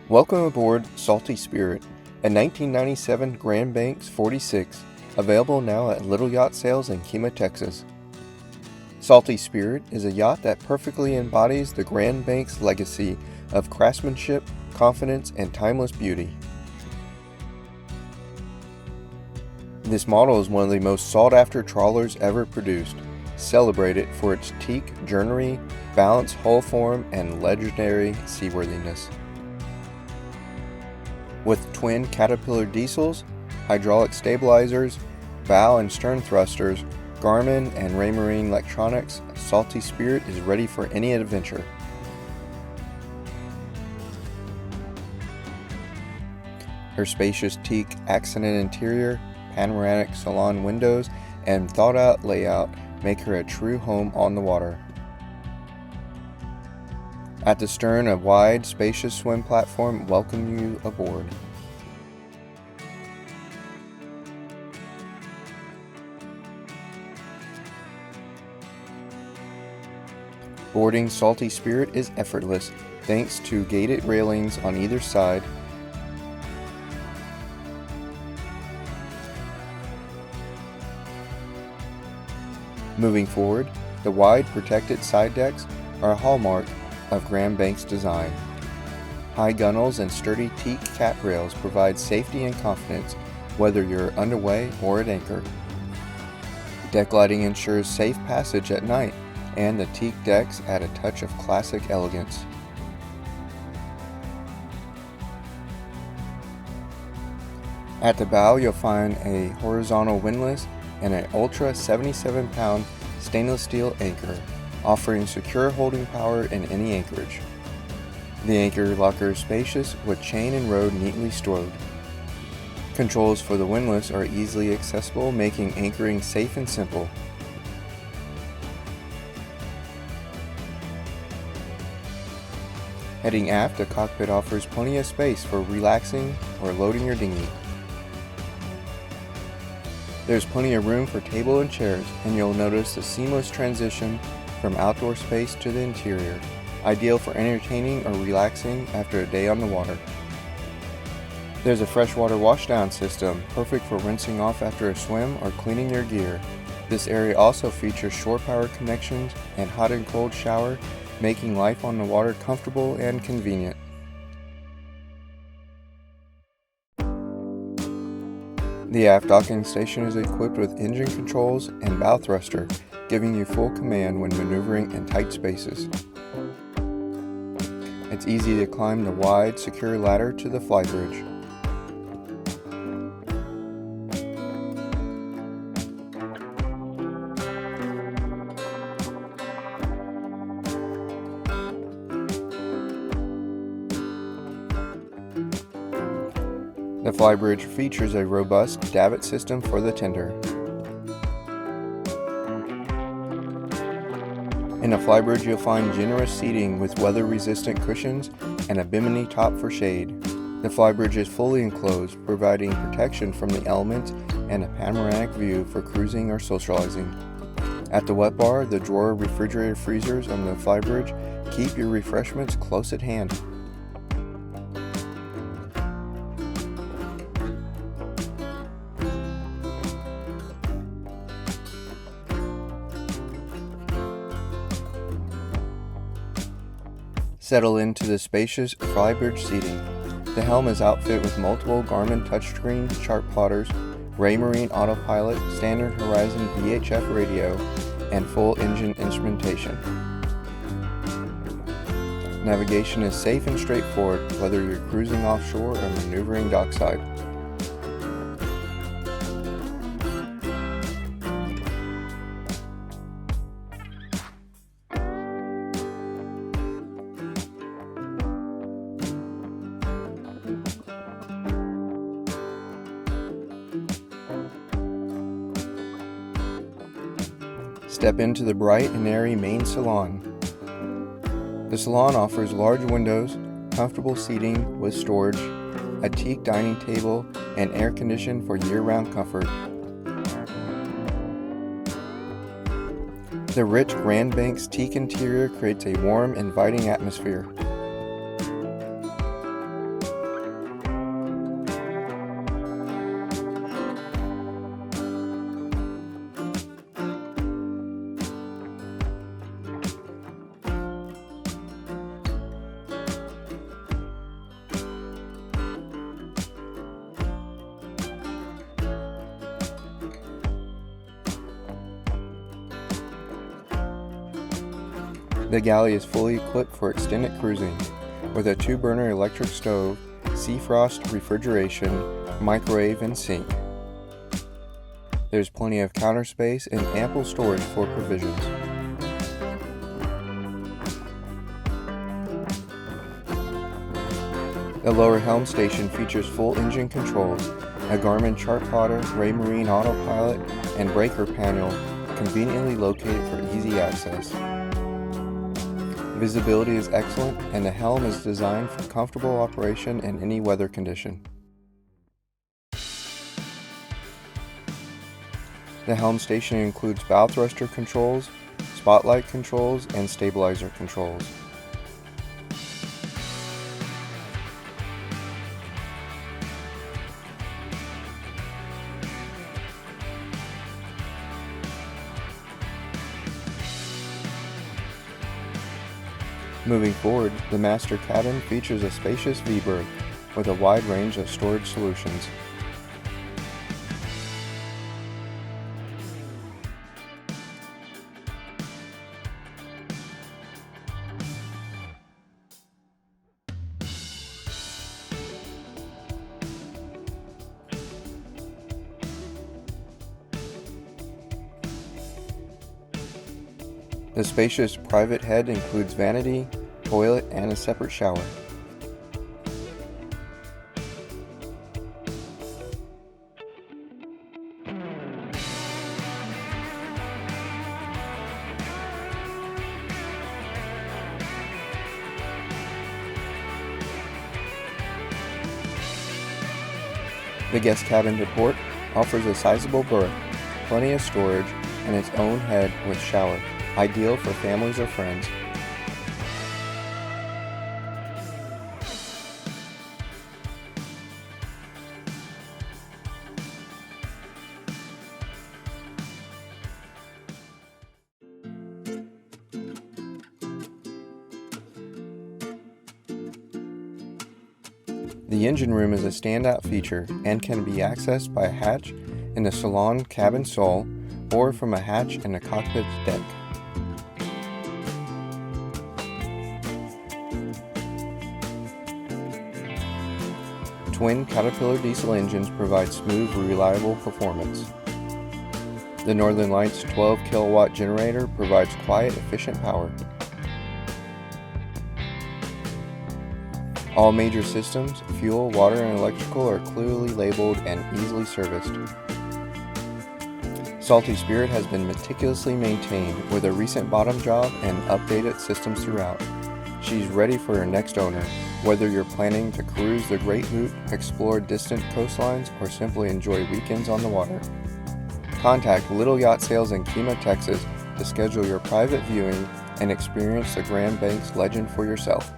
Welcome aboard Salty Spirit, a 1997 Grand Banks 46, available now at Little Yacht Sales in Kemah, Texas. Salty Spirit is a yacht that perfectly embodies the Grand Banks legacy of craftsmanship, confidence, and timeless beauty. This model is one of the most sought-after trawlers ever produced, celebrated for its teak joinery, balanced hull form, and legendary seaworthiness. With twin Caterpillar diesels, hydraulic stabilizers, bow and stern thrusters, Garmin and Marine electronics, Salty Spirit is ready for any adventure. Her spacious teak accented interior, panoramic salon windows, and thought-out layout make her a true home on the water. At the stern, a wide, spacious swim platform welcomes you aboard. Boarding Salty Spirit is effortless thanks to gated railings on either side, Moving forward, the wide protected side decks are a hallmark of Grand Banks design. High gunnels and sturdy teak cat rails provide safety and confidence whether you're underway or at anchor. Deck lighting ensures safe passage at night, and the teak decks add a touch of classic elegance. At the bow, you'll find a horizontal windlass and an Ultra 77-pound stainless steel anchor, offering secure holding power in any anchorage. The anchor locker is spacious with chain and rod neatly stored. Controls for the windlass are easily accessible, making anchoring safe and simple. Heading aft, the cockpit offers plenty of space for relaxing or loading your dinghy. There's plenty of room for table and chairs, and you'll notice the seamless transition from outdoor space to the interior, ideal for entertaining or relaxing after a day on the water. There's a freshwater washdown system, perfect for rinsing off after a swim or cleaning your gear. This area also features shore power connections and hot and cold shower, making life on the water comfortable and convenient. The aft docking station is equipped with engine controls and bow thruster, giving you full command when maneuvering in tight spaces. It's easy to climb the wide, secure ladder to the flybridge. The flybridge features a robust davit system for the tender. In the flybridge, you'll find generous seating with weather-resistant cushions and a bimini top for shade. The flybridge is fully enclosed, providing protection from the elements and a panoramic view for cruising or socializing. At the wet bar, the drawer refrigerator freezers on the flybridge keep your refreshments close at hand. Settle into the spacious flybridge seating. The helm is outfitted with multiple Garmin touchscreen chart plotters, Marine autopilot, standard Horizon VHF radio, and full engine instrumentation. Navigation is safe and straightforward, whether you're cruising offshore or maneuvering dockside. Step into the bright and airy main salon. The salon offers large windows, comfortable seating with storage, a teak dining table, and air conditioning for year-round comfort. The rich Grand Banks teak interior creates a warm, inviting atmosphere. The galley is fully equipped for extended cruising, with a 2-burner electric stove, sea frost refrigeration, microwave, and sink. There's plenty of counter space and ample storage for provisions. The lower helm station features full engine controls, a Garmin chart plotter, Marine autopilot, and breaker panel conveniently located for easy access. Visibility is excellent, and the helm is designed for comfortable operation in any weather condition. The helm station includes bow thruster controls, spotlight controls, and stabilizer controls. Moving forward, the master cabin features a spacious V-berth with a wide range of storage solutions. The spacious private head includes vanity, toilet, and a separate shower. The guest cabin to port offers a sizable berth, plenty of storage, and its own head with shower, ideal for families or friends. The engine room is a standout feature and can be accessed by a hatch in the Salon cabin sole or from a hatch in the cockpit deck. Twin Caterpillar diesel engines provide smooth, reliable performance. The Northern Lights 12 kilowatt generator provides quiet, efficient power. All major systems, fuel, water, and electrical are clearly labeled and easily serviced. Salty Spirit has been meticulously maintained with a recent bottom job and updated systems throughout. She's ready for her next owner, whether you're planning to cruise the Great Loop, explore distant coastlines, or simply enjoy weekends on the water. Contact Little Yacht Sales in Kemah, Texas to schedule your private viewing and experience the Grand Banks legend for yourself.